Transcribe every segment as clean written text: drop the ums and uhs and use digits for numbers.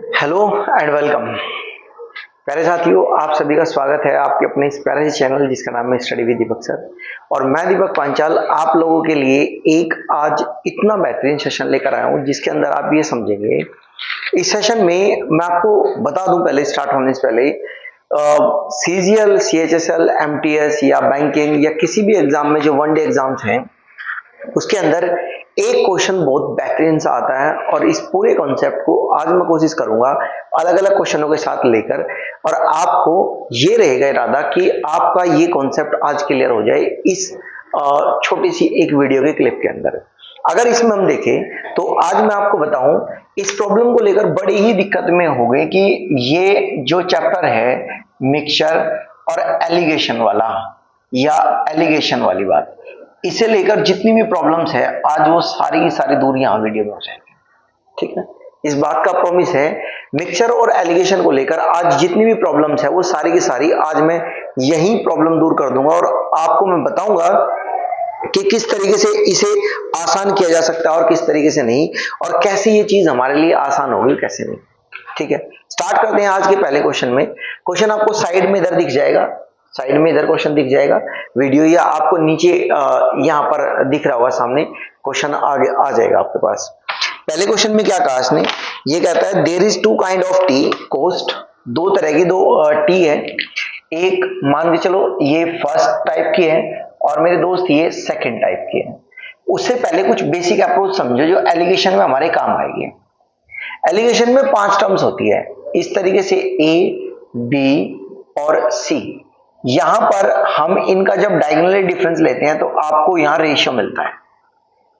Hello and welcome. प्यारे साथियों, आप सभी का स्वागत है आपके अपने इस प्यारे से चैनल जिसका नाम है स्टडी विद दीपक सर। और मैं दीपक पांचाल आप लोगों के लिए एक आज इतना बेहतरीन सेशन लेकर आया हूं जिसके अंदर आप ये समझेंगे। इस सेशन में मैं आपको बता दूं पहले स्टार्ट होने से पहले, सीजीएल, सीएचएसएल, एमटीएस या बैंकिंग या किसी भी एग्जाम में जो वनडे एग्जाम्स हैं उसके अंदर एक क्वेश्चन बहुत बेहतरीन सा आता है और इस पूरे कॉन्सेप्ट को आज मैं कोशिश करूंगा अलग अलग क्वेश्चनों के साथ लेकर, और आपको ये रहेगा इरादा कि आपका ये कॉन्सेप्ट आज क्लियर हो जाए इस छोटी सी एक वीडियो के क्लिप के अंदर। अगर इसमें हम देखें तो आज मैं आपको बताऊं, इस प्रॉब्लम को लेकर बड़ी ही दिक्कत में हो गए कि ये जो चैप्टर है मिक्सचर और एलिगेशन वाला या एलिगेशन वाली बात, इसे लेकर जितनी भी प्रॉब्लम्स है आज वो सारी की सारी दूर यहां वीडियो में हो जाएंगे। ठीक है, इस बात का प्रॉमिस है। मिक्सचर और एलिगेशन को लेकर आज जितनी भी प्रॉब्लम्स है वो सारी की सारी आज मैं यही प्रॉब्लम दूर कर दूंगा और आपको मैं बताऊंगा कि किस तरीके से इसे आसान किया जा सकता है और किस तरीके से नहीं, और कैसे ये चीज हमारे लिए आसान होगी कैसे नहीं। ठीक है, स्टार्ट करते हैं आज के पहले क्वेश्चन में। क्वेश्चन आपको साइड में इधर दिख जाएगा, साइड में इधर क्वेश्चन दिख जाएगा वीडियो, या आपको नीचे यहां पर दिख रहा होगा सामने क्वेश्चन आगे आ जाएगा आपके पास। पहले क्वेश्चन में क्या कहा इसने, ये कहता है there is two kind of tea cost, दो तरह की दो टी है। एक मान के चलो ये फर्स्ट टाइप की है और मेरे दोस्त ये सेकंड टाइप की है। उससे पहले कुछ बेसिक अप्रोच समझो जो एलिगेशन में हमारे काम आएगी। एलिगेशन में 5 टर्म्स होती है इस तरीके से, ए, बी और सी। यहां पर हम इनका जब डायगोनली डिफरेंस लेते हैं तो आपको यहां रेशियो मिलता है।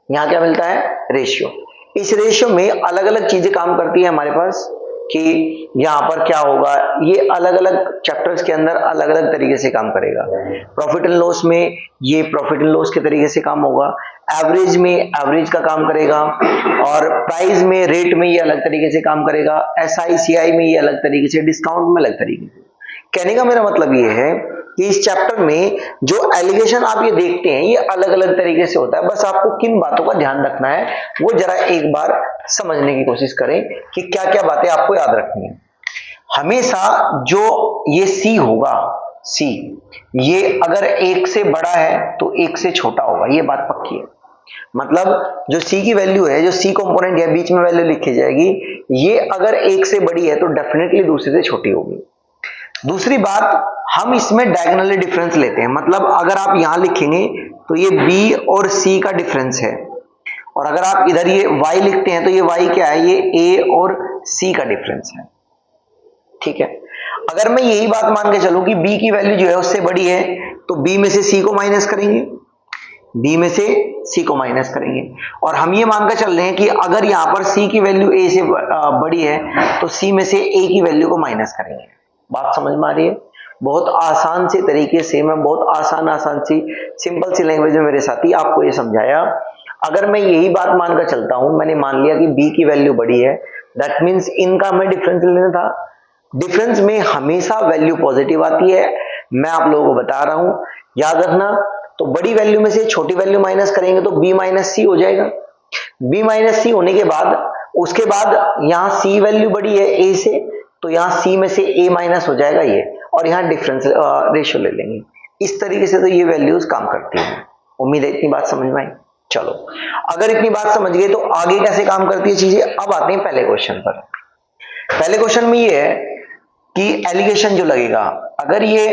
यहां क्या मिलता है? रेशियो। इस रेशियो में अलग अलग चीजें काम करती है हमारे पास कि यहां पर क्या होगा, ये अलग अलग चैप्टर्स के अंदर अलग अलग तरीके से काम करेगा। प्रॉफिट एंड लॉस में ये प्रॉफिट एंड लॉस के तरीके से काम होगा, एवरेज में एवरेज का काम करेगा, और प्राइस में रेट में ये अलग तरीके से काम करेगा, एसआईसीआई में ये अलग तरीके से, डिस्काउंट में अलग तरीके से। कहने का मेरा मतलब ये है कि इस चैप्टर में जो एलिगेशन आप ये देखते हैं ये अलग अलग तरीके से होता है। बस आपको किन बातों का ध्यान रखना है वो जरा एक बार समझने की कोशिश करें कि क्या क्या बातें आपको याद रखनी है। हमेशा जो ये सी होगा, सी, ये अगर एक से बड़ा है तो एक से छोटा होगा, ये बात पक्की है। मतलब जो सी की वैल्यू है, जो सी कंपोनेंट है, बीच में वैल्यू लिखी जाएगी, ये अगर एक से बड़ी है तो डेफिनेटली दूसरे से छोटी होगी। दूसरी बात, हम इसमें डायगोनली डिफरेंस लेते हैं। मतलब अगर आप यहां लिखेंगे तो ये बी और सी का डिफरेंस है, और अगर आप इधर ये y लिखते हैं तो ये y क्या है, ये a और c का डिफरेंस है। ठीक है, अगर मैं यही बात मान के चलूं कि b की वैल्यू जो है उससे बड़ी है तो b में से c को माइनस करेंगे, b में से c को माइनस करेंगे, और हम ये मानकर चल रहे हैं कि अगर यहां पर c की वैल्यू a से बड़ी है तो c में से a की वैल्यू को माइनस करेंगे। बात समझ में आ रही है? बहुत आसान से तरीके से मैं बहुत आसान सी सिंपल सी लैंग्वेज में मेरे साथी आपको ये समझाया। अगर मैं यही बात मानकर चलता हूं, मैंने मान लिया कि b की वैल्यू बड़ी है, दैट मींस इनका हमें डिफरेंस लेना था। डिफरेंस में हमेशा वैल्यू पॉजिटिव आती है, मैं आप लोगों को बता रहा हूं, याद रखना। तो बड़ी वैल्यू में से छोटी वैल्यू माइनस करेंगे तो b माइनस सी हो जाएगा। b माइनस सी होने के बाद उसके बाद यहां c वैल्यू बड़ी है a से, तो यहां c में से a माइनस हो जाएगा ये, और यहां डिफरेंस रेशियो ले लेंगे। इस तरीके से तो ये वैल्यूज काम करती हैं। उम्मीद है इतनी बात समझ में आई। चलो, अगर इतनी बात समझ गए तो आगे कैसे काम करती है चीजें। अब आते हैं पहले क्वेश्चन पर। पहले क्वेश्चन में ये है कि एलिगेशन जो लगेगा, अगर ये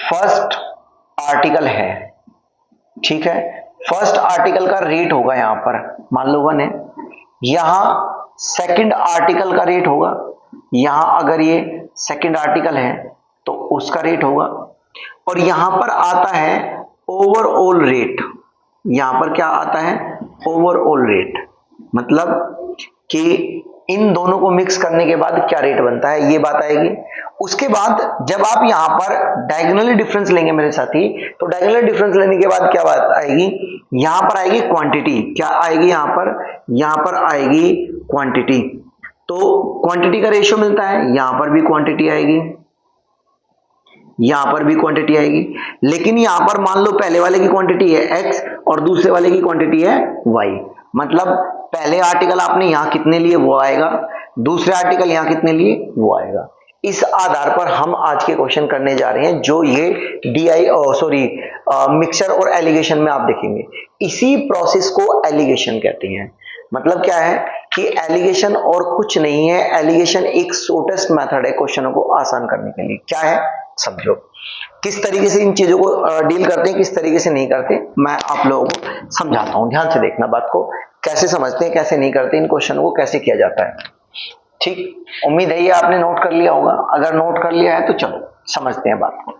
फर्स्ट आर्टिकल है, ठीक है, फर्स्ट आर्टिकल का रेट होगा यहां पर मान लो 1 है, यहां सेकंड आर्टिकल का रेट होगा, यहां अगर ये सेकंड आर्टिकल है तो उसका रेट होगा, और यहां पर आता है ओवरऑल रेट। यहां पर क्या आता है? Overall rate. मतलब कि इन दोनों को मिक्स करने के बाद क्या रेट बनता है, ये बात आएगी। उसके बाद जब आप यहां पर डायगोनली डिफरेंस लेंगे मेरे साथी, तो डायगोनली डिफरेंस लेने के बाद क्या बात आएगी, यहां पर आएगी क्वांटिटी। क्या आएगी यहां पर आएगी क्वांटिटी। तो क्वांटिटी का रेशियो मिलता है, यहां पर भी क्वांटिटी आएगी, यहां पर भी क्वांटिटी आएगी। लेकिन यहां पर मान लो पहले वाले की क्वांटिटी है x और दूसरे वाले की क्वांटिटी है y, मतलब पहले आर्टिकल आपने यहां कितने लिए वो आएगा, दूसरे आर्टिकल यहां कितने लिए वो आएगा। इस आधार पर हम आज के क्वेश्चन करने जा रहे हैं, जो ये मिक्सचर और एलिगेशन में आप देखेंगे। इसी प्रोसेस को एलिगेशन कहते हैं। मतलब क्या है कि एलिगेशन और कुछ नहीं है, एलिगेशन एक शॉर्टेस्ट मेथड है क्वेश्चनों को आसान करने के लिए। क्या है समझो, किस तरीके से इन चीजों को डील करते हैं, किस तरीके से नहीं करते, मैं आप लोगों को समझाता हूं। ध्यान से देखना बात को, कैसे समझते हैं कैसे नहीं करते, इन क्वेश्चनों को कैसे किया जाता है। ठीक, उम्मीद है ये आपने नोट कर लिया होगा। अगर नोट कर लिया है तो चलो समझते हैं बात को।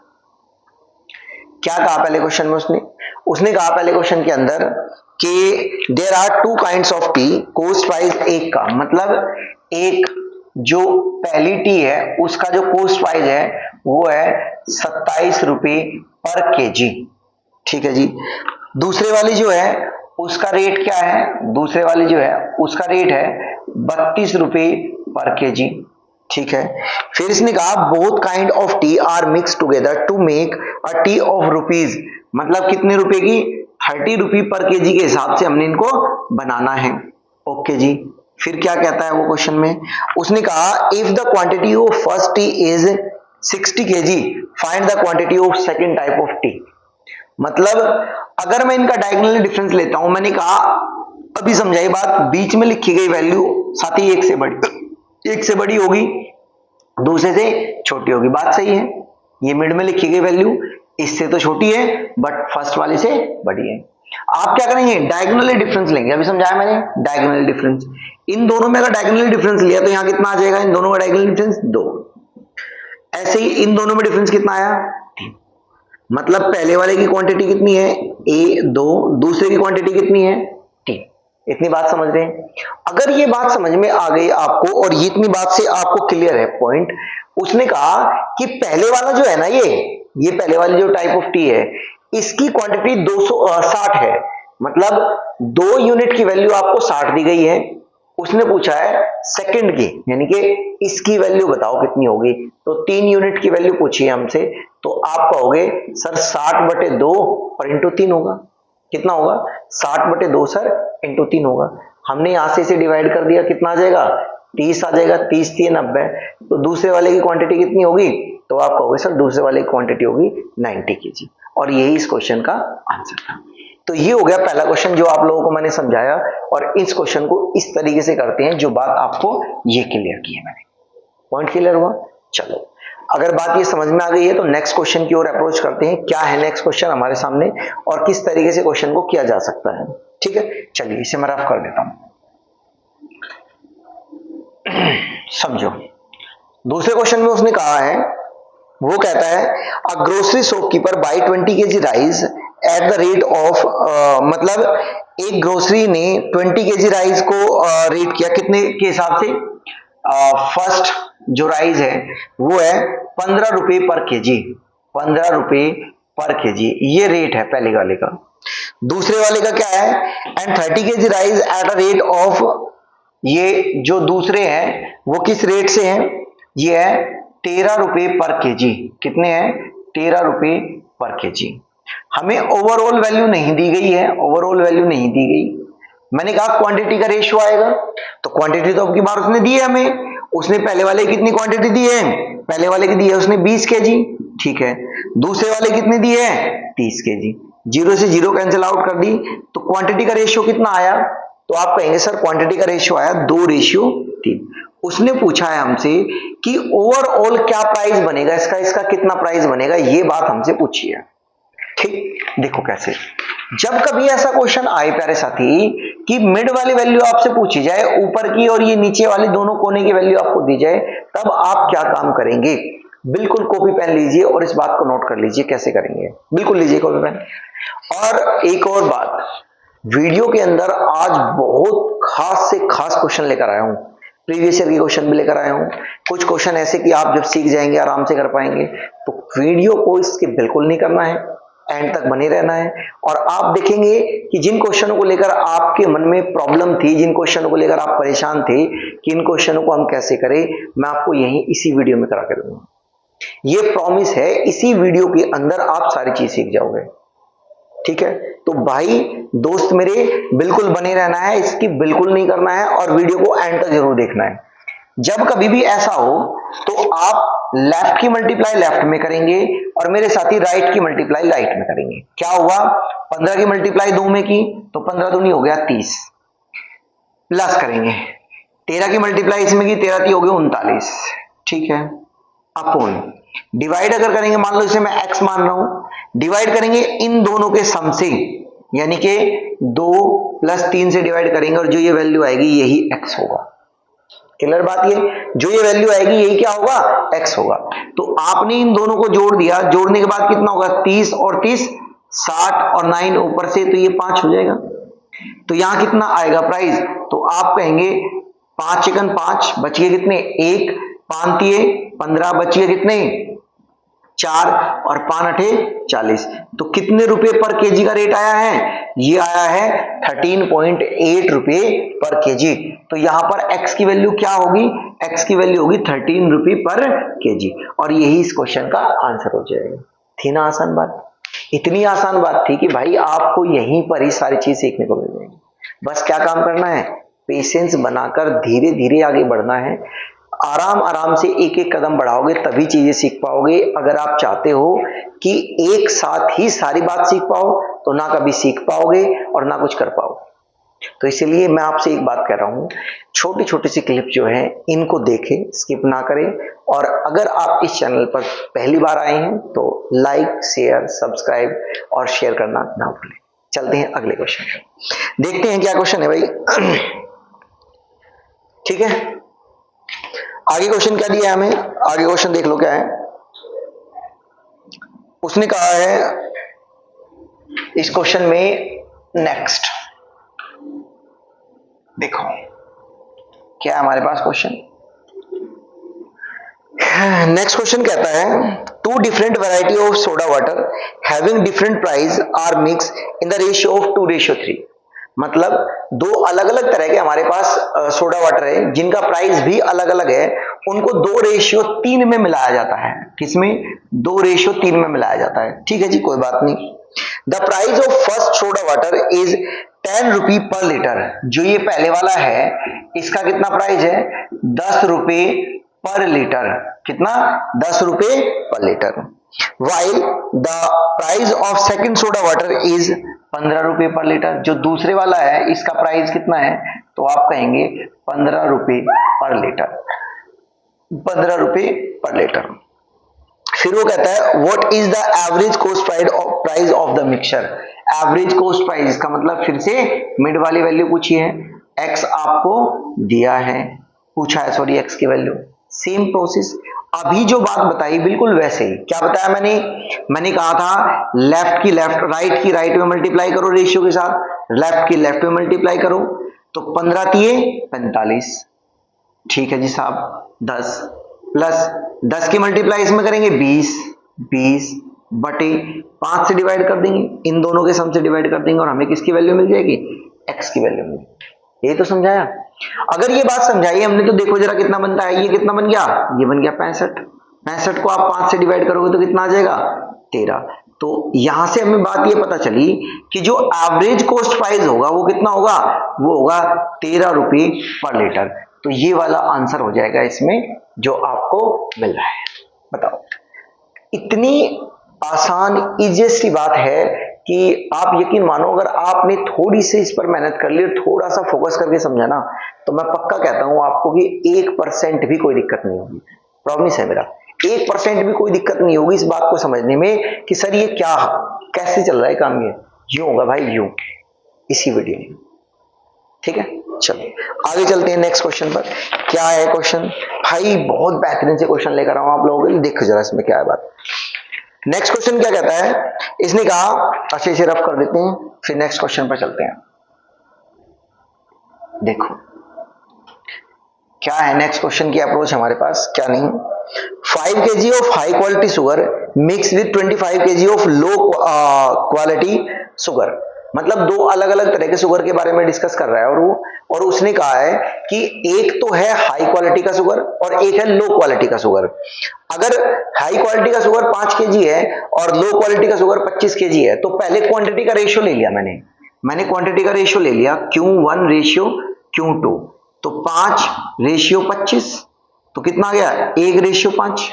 क्या कहा पहले क्वेश्चन में उसने कहा पहले क्वेश्चन के अंदर कि there are two kinds of tea, cost price एक का, मतलब एक जो पहली टी है उसका जो कॉस्ट प्राइस है वो है 27 रुपए पर केजी। ठीक है जी। दूसरे वाली जो है उसका रेट क्या है, दूसरे वाली जो है उसका रेट है 32 रुपए पर केजी। ठीक है। फिर इसने कहा both kind of tea are mix together to make a tea of rupees, मतलब कितने रुपए की, 30 रुपए पर केजी के हिसाब से हमने इनको बनाना है। ओके जी। फिर क्या कहता है वो क्वेश्चन में, उसने कहा if the quantity of first T is 60 KG find the quantity of second type of T. मतलब अगर मैं इनका डायगोनल डिफरेंस लेता हूं, मैंने कहा अभी समझाई बात, बीच में लिखी गई वैल्यू साथ ही एक से बड़ी होगी, दूसरे से छोटी होगी। बात सही है। ये मिड में लिखी गई वैल्यू इससे तो छोटी है बट फर्स्ट वाले से बड़ी है। आप क्या करेंगे, डायगोनल डिफरेंस लेंगे। अभी समझाया मैंने डायगोनल डिफरेंस। इन दोनों में अगर डायगोनल डिफरेंस लिया तो यहां कितना आ जाएगा, इन दोनों का डायगोनल डिफरेंस 2। ऐसे ही इन दोनों में डिफरेंस कितना आया, 3। मतलब पहले वाले की क्वांटिटी कितनी है, A2, दूसरे की क्वांटिटी कितनी है, 3। इतनी बात समझ रहे हैं। अगर ये बात समझ में आ गई आपको और ये इतनी बात से आपको क्लियर है पॉइंट, उसने कहा कि पहले वाला जो है ना, ये पहले वाली जो टाइप ऑफ टी है इसकी क्वांटिटी 260 है, मतलब 2 यूनिट की वैल्यू आपको 60 दी गई है। उसने पूछा है सेकंड की, यानी कि इसकी वैल्यू बताओ कितनी होगी, तो 3 यूनिट की वैल्यू पूछी है हमसे, तो आप कहोगे सर 60/2 और इंटू 3 होगा। कितना होगा, 60/2 सर इंटू 3 होगा। हमने यहां से इसे डिवाइड कर दिया, कितना आ जाएगा, 30 आ जाएगा। 30 3 90, तो दूसरे वाले की क्वांटिटी कितनी होगी, तो आप कहोगे सर दूसरे वाले की क्वांटिटी होगी 90 केजी। और यही इस क्वेश्चन का आंसर था। तो ये हो गया पहला क्वेश्चन जो आप लोगों को मैंने समझाया, और इस क्वेश्चन को इस तरीके से करते हैं जो बात आपको ये क्लियर की है मैंने। पॉइंट क्लियर हुआ। चलो, अगर बात ये समझ में आ गई है तो नेक्स्ट क्वेश्चन की ओर अप्रोच करते हैं। क्या है नेक्स्ट क्वेश्चन हमारे सामने और किस तरीके से क्वेश्चन को किया जा सकता है। ठीक है, चलिए इसे मैं रफ कर देता हूं। समझो, दूसरे क्वेश्चन में उसने कहा है, वो कहता है a grocery shopkeeper by 20 KG rice at the rate of, मतलब एक ग्रोसरी ने 20 केजी राइस को रेट किया कितने के हिसाब से, फर्स्ट जो राइस है वो है 15 रुपए पर केजी, 15 रुपए पर केजी ये रेट है पहले वाले का। दूसरे वाले का क्या है, and 30 KG rice at a rate of, ये जो दूसरे हैं वो किस रेट से हैं, ये है 13 रुपए पर केजी। कितने हैं, 13 रुपए पर केजी। हमें ओवरऑल वैल्यू नहीं दी गई है, ओवरऑल वैल्यू नहीं दी गई। मैंने कहा क्वांटिटी का रेशियो आएगा, तो क्वांटिटी तो अब की बार उसने दी है हमें। उसने पहले वाले कितनी क्वांटिटी दी है, पहले वाले की दी है उसने 20 केजी। ठीक है, दूसरे वाले कितनी दी है, 30 केजी। 0 से 0 कैंसिल आउट कर दी, तो क्वांटिटी का रेशियो कितना आया, तो आप कहेंगे सर क्वांटिटी का रेशियो आया 2:3। उसने पूछा है हमसे कि ओवरऑल क्या प्राइस बनेगा इसका, इसका कितना प्राइस बनेगा, ये बात हमसे पूछी है। ठीक, देखो कैसे, जब कभी ऐसा क्वेश्चन आए प्यारे साथी कि मिड वाली वैल्यू आपसे पूछी जाए, ऊपर की और ये नीचे वाली दोनों कोने की वैल्यू आपको दी जाए, तब आप क्या काम करेंगे, बिल्कुल कॉपी पेन लीजिए और इस बात को नोट कर लीजिए कैसे करेंगे। बिल्कुल लीजिए कॉपी पेन। और एक और बात, वीडियो के अंदर आज बहुत खास से खास क्वेश्चन लेकर आया हूं, प्रीवियस ईयर के क्वेश्चन भी लेकर आया हूं। कुछ क्वेश्चन ऐसे कि आप जब सीख जाएंगे आराम से कर पाएंगे। तो वीडियो को इसके बिल्कुल नहीं करना है, एंड तक बने रहना है। और आप देखेंगे कि जिन क्वेश्चनों को लेकर आपके मन में प्रॉब्लम थी, जिन क्वेश्चनों को लेकर आप परेशान थे कि इन क्वेश्चनों को हम कैसे करें, मैं आपको यही इसी वीडियो में करा के दूंगा। ये प्रॉमिस है, इसी वीडियो के अंदर आप सारी चीज सीख जाओगे। ठीक है, तो भाई दोस्त मेरे बिल्कुल बने रहना है, इसकी बिल्कुल नहीं करना है और वीडियो को एंड तक जरूर देखना है। जब कभी भी ऐसा हो तो आप लेफ्ट की मल्टीप्लाई लेफ्ट में करेंगे और मेरे साथी राइट की मल्टीप्लाई राइट में करेंगे। क्या हुआ, 15 की मल्टीप्लाई 2 में की तो 15 दूनी हो गया 30, प्लस करेंगे 13 की मल्टीप्लाई इसमें की 13 हो गए 39, ठीक है, अपोन डिवाइड अगर करेंगे, मान लो इसे मैं x मान रहा हूं, डिवाइड करेंगे इन दोनों के सम से, यानी कि 2 + 3 से डिवाइड करेंगे और जो ये वैल्यू आएगी यही x होगा। क्लियर बात, ये जो ये वैल्यू आएगी यही क्या होगा, x होगा। तो आपने इन दोनों को जोड़ दिया, जोड़ने के बाद कितना होगा, 30 और 30 60 और 9 ऊपर से, तो ये 5 हो जाएगा। तो यहां कितना आएगा प्राइस, तो आप कहेंगे 5 × 5 बच गए कितने, 1, 5 × 15 बच गए कितने, 4 और 5 × 40। तो कितने रुपए पर केजी का रेट आया है, ये आया है 13.8 रुपए पर केजी। तो यहां पर x की वैल्यू क्या होगी, x की वैल्यू होगी 13 रुपए पर केजी, और यही इस क्वेश्चन का आंसर हो जाएगा। थी ना आसान बात, इतनी आसान बात थी कि भाई आपको यहीं पर ही सारी चीज सीखने को मिल जाएगी। बस क्या काम करना है, पेशेंस बनाकर धीरे धीरे आगे बढ़ना है। आराम आराम से एक एक कदम बढ़ाओगे तभी चीजें सीख पाओगे। अगर आप चाहते हो कि एक साथ ही सारी बात सीख पाओ तो ना कभी सीख पाओगे और ना कुछ कर पाओगे। तो इसलिए मैं आपसे एक बात कह रहा हूं, छोटी छोटी सी क्लिप जो है इनको देखें, स्किप ना करें। और अगर आप इस चैनल पर पहली बार आए हैं तो लाइक, शेयर, सब्सक्राइब और शेयर करना ना भूलें। चलते हैं अगले क्वेश्चन पर, देखते हैं क्या क्वेश्चन है भाई। ठीक है, आगे क्वेश्चन क्या दिया है हमें, आगे क्वेश्चन देख लो क्या है। उसने कहा है इस क्वेश्चन में, नेक्स्ट देखो क्या है हमारे पास क्वेश्चन। नेक्स्ट क्वेश्चन कहता है, 2 different variety of soda water having different price are mix in the ratio of 2:3। मतलब 2 अलग अलग तरह के हमारे पास सोडा वाटर है जिनका प्राइस भी अलग अलग है, उनको 2:3 में मिलाया जाता है। किसमें, 2:3 में मिलाया जाता है। ठीक है जी, कोई बात नहीं। The price of first soda water is 10 रुपी पर लीटर। जो ये पहले वाला है इसका कितना प्राइस है, 10 रुपए पर लीटर। कितना, 10 रुपए पर litre. While the price of second soda water is 15 रुपए पर लीटर। जो दूसरे वाला है इसका प्राइस कितना है, तो आप कहेंगे 15 रुपए पर लीटर, 15 रुपए पर लीटर। फिर वो कहता है what is the average cost price of the mixture. Average cost price का मतलब फिर से मिड वाली वैल्यू पूछी है, एक्स आपको दिया है, पूछा है सॉरी एक्स की वैल्यू। सेम प्रोसेस, अभी जो बात बताई बिल्कुल वैसे ही। क्या बताया मैंने कहा था लेफ्ट की लेफ्ट, राइट की राइट में मल्टीप्लाई करो रेशियो के साथ, लेफ्ट की लेफ्ट में मल्टीप्लाई करो तो 15 × 45। ठीक है जी साहब, 10 प्लस 10 की मल्टीप्लाई इसमें करेंगे 20 बटे 5 से डिवाइड कर देंगे, इन दोनों के सम से डिवाइड कर देंगे और हमें किसकी वैल्यू मिल जाएगी, x की वैल्यू मिल जाएगी। ये तो समझाया। अगर ये बात समझाई हमने तो देखो जरा कितना बनता है, ये कितना बन गया, ये बन गया 65 को आप 5 से डिवाइड करोगे तो कितना आ जाएगा, 13। तो यहां से हमें बात ये पता चली कि जो एवरेज कॉस्ट प्राइस होगा वो कितना होगा, वो होगा 13 रुपए पर लीटर। तो ये वाला आंसर हो जाएगा इसमें जो आपको मिल रहा है। बताओ, इतनी आसान इजीएस्ट बात है कि आप यकीन मानो अगर आपने थोड़ी सी इस पर मेहनत कर ली और थोड़ा सा फोकस करके समझा ना, तो मैं पक्का कहता हूं आपको कि 1% भी कोई दिक्कत नहीं होगी। प्रॉमिस है मेरा, 1% भी कोई दिक्कत नहीं होगी इस बात को समझने में कि सर ये क्या, कैसे चल रहा है काम, ये यूं होगा भाई, यूं, इसी वीडियो में। ठीक है, चलिए आगे चलते हैं नेक्स्ट क्वेश्चन पर। क्या है क्वेश्चन भाई, बहुत बेहतरीन से क्वेश्चन लेकर आऊं आप लोगों के लिए, देखो जरा इसमें क्या है बात। नेक्स्ट क्वेश्चन क्या कहता है, इसने कहा, अच्छे से रफ कर देते हैं फिर नेक्स्ट क्वेश्चन पर चलते हैं। देखो क्या है नेक्स्ट क्वेश्चन की अप्रोच हमारे पास, क्या नहीं, 5 kg of high quality sugar mix with 25 kg of low quality sugar. मतलब दो अलग अलग तरह के शुगर के बारे में डिस्कस कर रहा है और उसने कहा है कि एक तो है हाई क्वालिटी का शुगर और एक है लो क्वालिटी का शुगर। अगर हाई क्वालिटी का शुगर 5 केजी है और लो क्वालिटी का शुगर 25 केजी है, तो पहले क्वांटिटी का रेशियो ले लिया मैंने क्वांटिटी का रेशियो ले लिया Q1 रेशियो Q2, तो 5 रेशियो 25, तो कितना आ गया 1 रेशियो 5।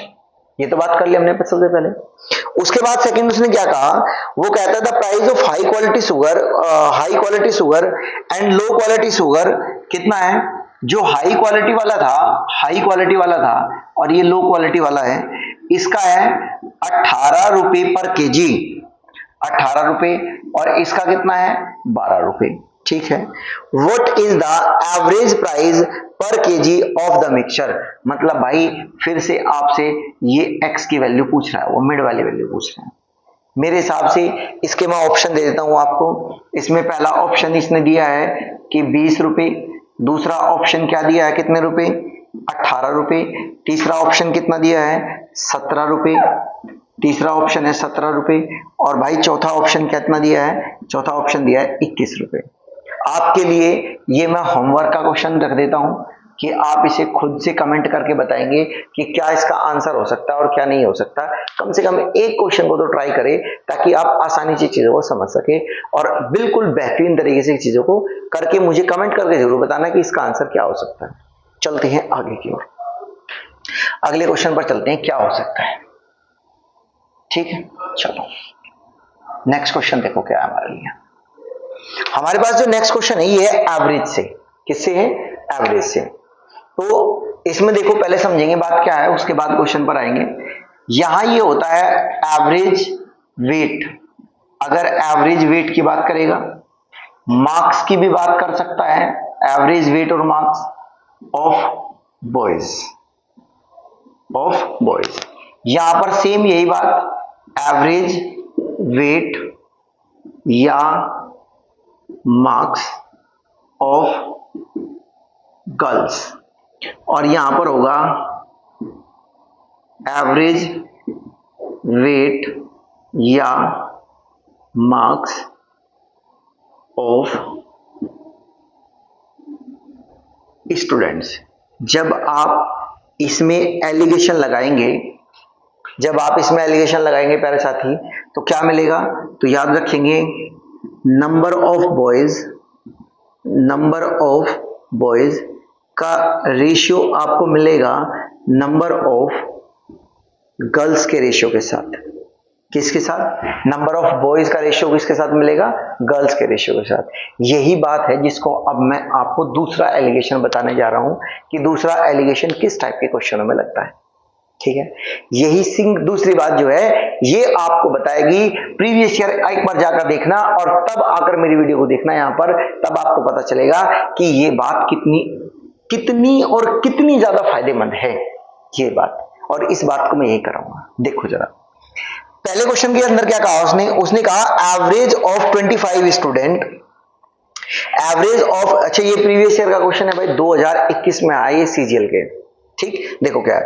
ये तो बात कर ली हमने सबसे पहले। उसके बाद सेकंड उसने क्या कहा, वो कहता है the price of high quality sugar and low quality sugar कितना है। जो हाई क्वालिटी वाला था और ये लो क्वालिटी वाला है, इसका है 18 रुपए पर केजी, 18 रुपए, और इसका कितना है 12 रुपए। ठीक है। What is the average price पर केजी ऑफ द मिक्सचर। मतलब भाई फिर से आपसे ये x की वैल्यू पूछ रहा है, वो मिड वाली वैल्यू पूछ रहा है। मेरे हिसाब से इसके मैं ऑप्शन दे देता हूं आपको। इसमें पहला ऑप्शन इसने दिया है कि 20 रुपए, दूसरा ऑप्शन क्या दिया है कितने रुपए 18 रुपए, तीसरा ऑप्शन कितना दिया है 17 रुपए, तीसरा ऑप्शन है 17 रुपए, और भाई चौथा ऑप्शन कितना दिया है, चौथा ऑप्शन दिया है 21 रुपए। आपके लिए ये मैं होमवर्क का क्वेश्चन रख देता हूं कि आप इसे खुद से कमेंट करके बताएंगे कि क्या इसका आंसर हो सकता है और क्या नहीं हो सकता। कम से कम एक क्वेश्चन को तो ट्राई करें ताकि आप आसानी से चीजों को समझ सके और बिल्कुल बेहतरीन तरीके से चीजों को करके मुझे कमेंट करके जरूर बताना कि इसका आंसर क्या हो सकता है। चलते हैं आगे की ओर, अगले क्वेश्चन पर चलते हैं क्या हो सकता है। ठीक है, चलो नेक्स्ट क्वेश्चन देखो क्या है हमारे लिए। हमारे पास जो नेक्स्ट क्वेश्चन है ये है एवरेज से। किससे है, एवरेज से। तो इसमें देखो पहले समझेंगे बात क्या है, उसके बाद क्वेश्चन पर आएंगे। यहां ये होता है एवरेज वेट। अगर एवरेज वेट की बात करेगा, मार्क्स की भी बात कर सकता है, एवरेज वेट और मार्क्स ऑफ बॉयज। यहां पर सेम यही बात, एवरेज वेट या मार्क्स ऑफ गर्ल्स, और यहां पर होगा एवरेज वेट या मार्क्स ऑफ स्टूडेंट्स। जब आप इसमें एलिगेशन लगाएंगे प्यारे साथी, तो क्या मिलेगा, तो याद रखेंगे नंबर ऑफ बॉयज का रेशियो आपको मिलेगा नंबर ऑफ गर्ल्स के रेशियो के साथ। किसके साथ, नंबर ऑफ बॉयज का रेशियो किसके साथ मिलेगा, गर्ल्स के रेशियो के साथ। यही बात है जिसको अब मैं आपको दूसरा एलिगेशन बताने जा रहा हूं कि दूसरा एलिगेशन किस टाइप के क्वेश्चनों में लगता है। ठीक है, यही दूसरी बात जो है ये आपको बताएगी प्रीवियस ईयर। एक बार जाकर देखना और तब आकर मेरी वीडियो को देखना यहां पर, तब आपको पता चलेगा कि ये बात कितनी ज्यादा फायदेमंद है ये बात, और इस बात को मैं यही कराऊंगा। देखो जरा पहले क्वेश्चन के अंदर क्या कहा उसने कहा average of 25 student, average of, अच्छा ये प्रीवियस ईयर का क्वेश्चन है भाई, 2021 में आए सीजीएल के। ठीक, देखो क्या है,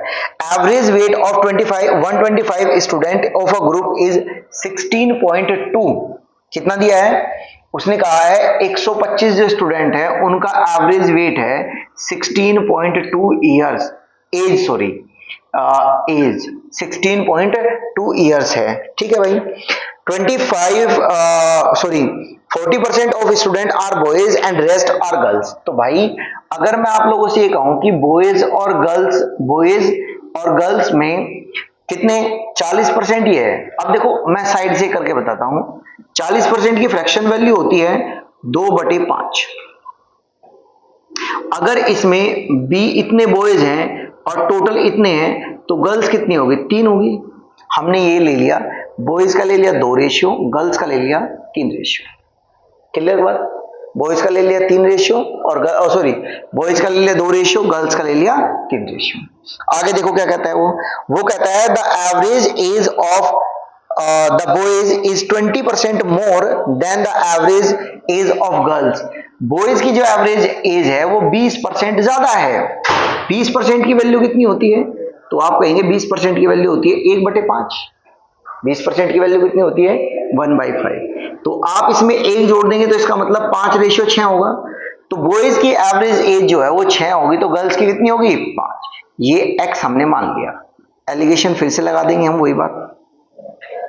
average weight of 125 student of a group is 16.2। कितना दिया है, उसने कहा है 125 जो स्टूडेंट है उनका एवरेज वेट है 16.2 ईयर्स, एज 16.2 ईयर्स है। ठीक है भाई, 40% of student are boys and rest are girls. तो भाई अगर मैं आप लोगों से ये कहूं कि बॉयज और गर्ल्स में कितने 40% ही है। अब देखो मैं साइड से करके बताता हूं, 40% की फ्रैक्शन वैल्यू होती है 2/5। अगर इसमें बी इतने बॉयज हैं और टोटल इतने हैं तो गर्ल्स कितनी होगी, 3 होगी। हमने ये ले लिया, बॉयज का ले लिया 2 रेशियो, गर्ल्स का ले लिया 3 रेशियो। क्लियर बात, बॉयज का ले लिया 3 रेशियो और बॉयज का ले लिया 2 रेशियो, गर्ल्स का ले लिया 3 रेशियो। आगे देखो क्या कहता है वो कहता है the average age of the boys is 20% more than the average age of girls. Boys की जो एवरेज एज है वो 20% ज्यादा है। 20% की वैल्यू कितनी होती है, तो आप कहेंगे 20% की वैल्यू होती है 1/5। 20% की वैल्यू कितनी होती है, 1/5। तो आप इसमें 1 जोड़ देंगे तो इसका मतलब 5:6 होगा। तो बॉयज की एवरेज एज जो है वो 6 होगी, तो गर्ल्स की कितनी होगी? 5। ये x हमने मान लिया। एलिगेशन फिर से लगा देंगे हम, वही बात,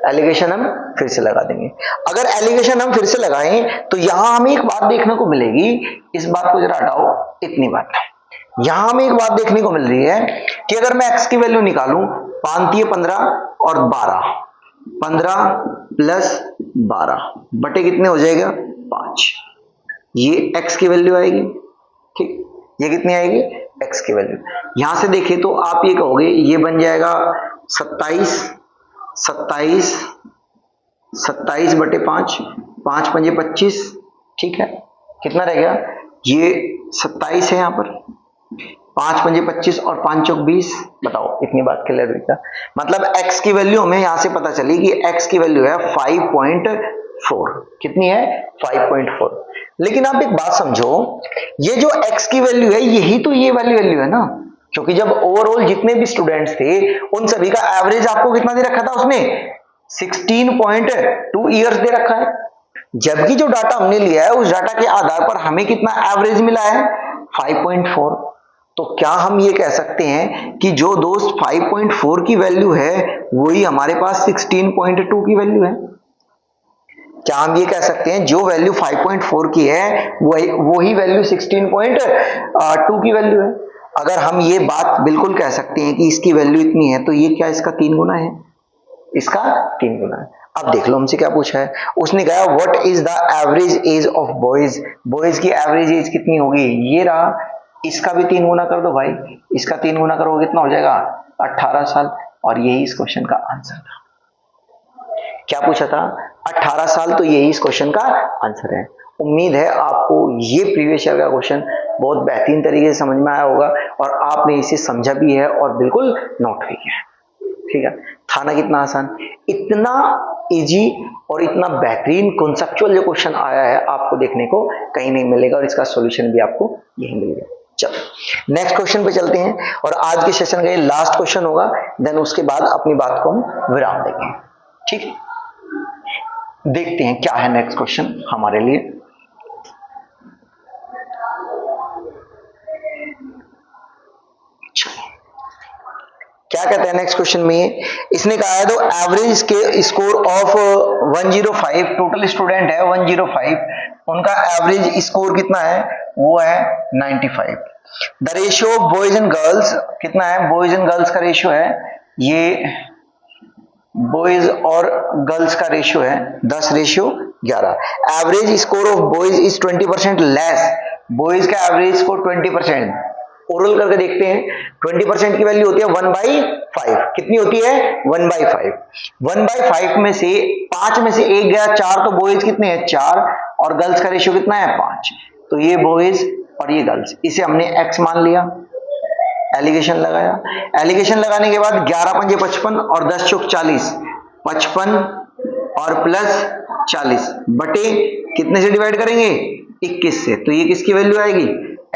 एलिगेशन हम फिर से लगा देंगे। अगर एलिगेशन हम फिर से लगाएं तो यहां हमें एक बात देखने को मिलेगी, इस बात को जरा हटाओ, इतनी बात है। यहां हमें एक बात देखने को मिल रही है कि अगर मैं x की वैल्यू निकालूं, 5 15 और 12, 15 प्लस 12 बटे कितने हो जाएगा? 5। ये x की वैल्यू आएगी, ठीक, ये कितनी आएगी? x की वैल्यू। यहां से देखें तो आप ये कहोगे ये बन जाएगा 27 बटे 5, 5 पंजे 25, ठीक है, कितना रह गया? ये 27 है यहाँ पर, 5 पंजे 25 और 5 चौक 20। बताओ, इतनी बात क्लियर हुई क्या? मतलब x की वैल्यू हमें यहां से पता चली कि x की वैल्यू है 5.4। कितनी है? 5.4। लेकिन आप एक बात समझो, ये जो x की वैल्यू है यही तो ये वाली वैल्यू है ना, क्योंकि जब ओवरऑल जितने भी स्टूडेंट्स थे उन सभी का एवरेज आपको कितना दे रखा था उसने? 16.2 ईयर्स दे रखा है। जबकि जो डाटा हमने लिया है उस डाटा के आधार पर हमें कितना एवरेज मिला है? 5.4। तो क्या हम ये कह सकते हैं कि जो दोस्त 5.4 की वैल्यू है वही हमारे पास 16.2 की वैल्यू है? क्या हम ये कह सकते हैं जो वैल्यू 5.4 की है वही वैल्यू 16.2 की वैल्यू है? अगर हम ये बात बिल्कुल कह सकते हैं कि इसकी वैल्यू इतनी है, तो ये क्या इसका 3 गुना है? इसका 3 गुना है। अब देख लो हमसे क्या पूछा है, उसने कहा what is the average age of boys, boys की एवरेज एज कितनी होगी? ये रहा, इसका भी 3 गुना कर दो भाई, इसका 3 गुना करोगे कितना हो जाएगा? 18 साल। और यही इस क्वेश्चन का आंसर था। क्या पूछा था? 18 साल, तो यही इस क्वेश्चन का आंसर है। उम्मीद है आपको ये प्रीवियस ईयर का क्वेश्चन बहुत बेहतरीन तरीके से समझ में आया होगा और आपने इसे समझा भी है और बिल्कुल नोट भी किया है, ठीक है। था ना कितना आसान? इतना इजी और इतना बेहतरीन कॉन्सेप्चुअल जो क्वेश्चन आया है आपको देखने को कहीं नहीं मिलेगा, और इसका सॉल्यूशन भी आपको यही मिलेगा। चलो नेक्स्ट क्वेश्चन पे चलते हैं, और आज के सेशन का ये लास्ट क्वेश्चन होगा, देन उसके बाद अपनी बात को हम विराम देंगे, ठीक है। देखते हैं क्या है नेक्स्ट क्वेश्चन हमारे लिए। क्या कहते हैं नेक्स्ट क्वेश्चन में? इसने कहा है तो एवरेज के स्कोर ऑफ 105, टोटल स्टूडेंट है 105, उनका एवरेज स्कोर कितना है? वो है 95। The ratio of boys and girls कितना है? बॉयज एंड गर्ल्स का रेशियो है, ये बॉयज और गर्ल्स का रेशियो है 10:11। Average score of boys is 20% less, boys का एवरेज स्कोर 20%। ओरल करके देखते हैं, 20% की वैल्यू होती है 1/5। कितनी होती है? 1/5। 1/5 में से 5 में से 1 गया, 4, तो बॉयज कितने हैं? 4, और गर्ल्स का रेशियो कितना है? 5। तो ये बॉयज और ये गर्ल्स, इसे हमने x मान लिया, एलिगेशन लगाया। एलिगेशन लगाने के बाद 11 पंजे 55 और 10 चौक 40, 55 और प्लस 40 बटे कितने से डिवाइड करेंगे? 21 से। तो ये किसकी वैल्यू आएगी?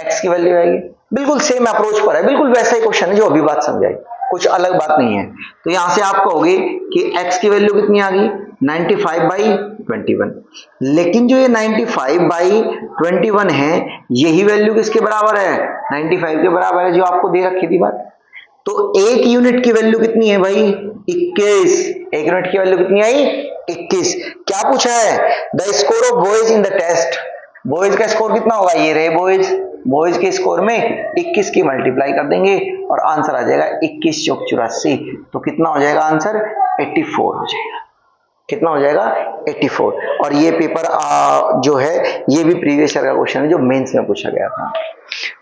x की वैल्यू आएगी। बिल्कुल सेम अप्रोच पर है, बिल्कुल वैसा ही क्वेश्चन है जो अभी बात समझाई, कुछ अलग बात नहीं है। तो यहां से आप कहोगे कि x की वैल्यू कितनी आ गई? 95/21। लेकिन जो ये 95/21 है, यही वैल्यू किसके बराबर है? 95 के बराबर है, जो आपको दे रखी थी बात। तो 1 यूनिट की वैल्यू कितनी है भाई? 21। 1 यूनिट की वैल्यू कितनी आई? 21। क्या पूछा है? The score of boys in the test, boys का स्कोर कितना होगा? ये रहे बॉयज, बॉयज के स्कोर में 21 की मल्टीप्लाई कर देंगे और आंसर आ जाएगा 21 चौक 84। तो कितना हो जाएगा आंसर? 84 हो जाएगा। कितना हो जाएगा? 84। और ये पेपर जो है ये भी प्रीवियस ईयर का क्वेश्चन है जो मेंस में पूछा गया था।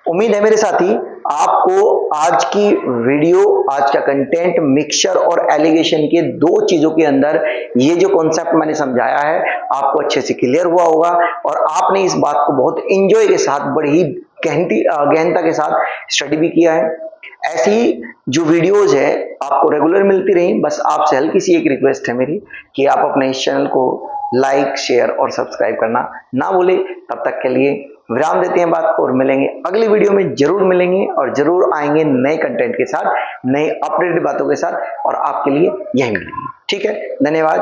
उम्मीद है मेरे साथी आपको आज की वीडियो, आज का कंटेंट, मिक्सचर और एलिगेशन के 2 चीजों के अंदर ये जो कॉन्सेप्ट मैंने समझाया है आपको अच्छे से क्लियर हुआ होगा, और आपने इस बात को बहुत एंजॉय के साथ, बड़ी ही गहनता के साथ स्टडी भी किया है। ऐसी जो वीडियोज है आपको रेगुलर मिलती रही। बस आपसे हल्की सी एक रिक्वेस्ट है मेरी कि आप अपने इस चैनल को लाइक, शेयर और सब्सक्राइब करना ना भूलें। तब तक के लिए विराम देते हैं बात को, और मिलेंगे अगली वीडियो में, जरूर मिलेंगे और जरूर आएंगे नए कंटेंट के साथ, नए अपडेटेड बातों के साथ, और आपके लिए यही मिलेंगे। ठीक है, धन्यवाद।